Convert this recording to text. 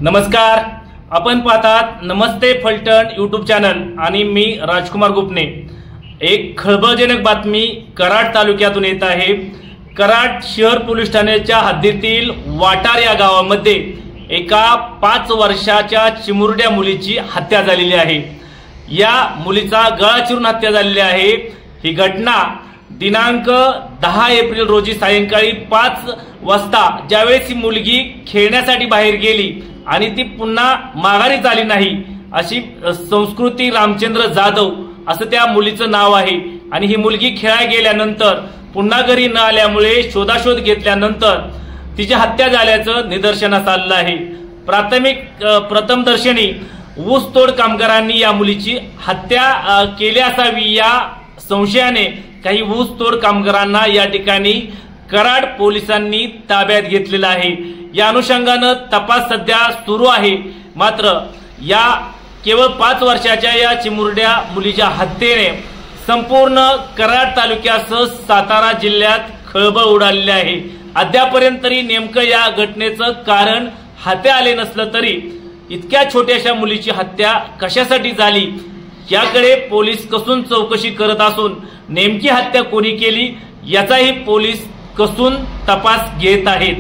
नमस्कार, आपण पाहतात नमस्ते फलटण यूट्यूब चॅनल आणि मी राजकुमार गुप्ने। एक खळबळजनक बातमी कराड तालुक्यातून येत आहे। कराड शहर पोलीस ठाण्याच्या हद्दीतील वाटार या गावामध्ये एका 5 वर्षाच्या चिमुरड्या मुलीची हत्या झालेली आहे। या मुलीचा गळा चिरून हत्या झालेली आहे। ही घटना दिनांक 10 एप्रिल रोजी सायंकाळी 5 वाजता ज्यावेळेस ही मुलगी खेळण्यासाठी बाहेर गेली आणि ती पुन्हा माघारी झाली नाही, अशी संस्कृती रामचंद्र जाधव असं त्या मुलीचं नाव आहे। आणि ही मुलगी खेळायला गेल्यानंतर पुन्हा घरी न आल्यामुळे शोधाशोध घेतल्यानंतर तिची हत्या झाल्याचं निदर्शनास आलं आहे। प्रथमदर्शनी ऊसतोड कामगारांनी या मुलीची हत्या केली असावी या संशयाने काही ऊसतोड कामगारांना या ठिकाणी कराड पोलिसांनी ताब्यात घेतलेला आहे। या अनुषंगाने तपास सध्या सुरू आहे। मात्र या केवळ 5 वर्षाच्या या चिमुरड्या मुलीच्या हत्येने संपूर्ण कराड तालुक्यासह सातारा जिल्ह्यात खळबळ उडालेली आहे। अद्यापर्यंत तरी नेमकं या घटनेचं कारण हाती आले नसलं तरी इतक्या छोट्याशा मुलीची हत्या कशासाठी झाली याकडे पोलीस कसून चौकशी करत असून नेमकी हत्या कोणी केली याचाही पोलीस कसून तपास घेत आहेत।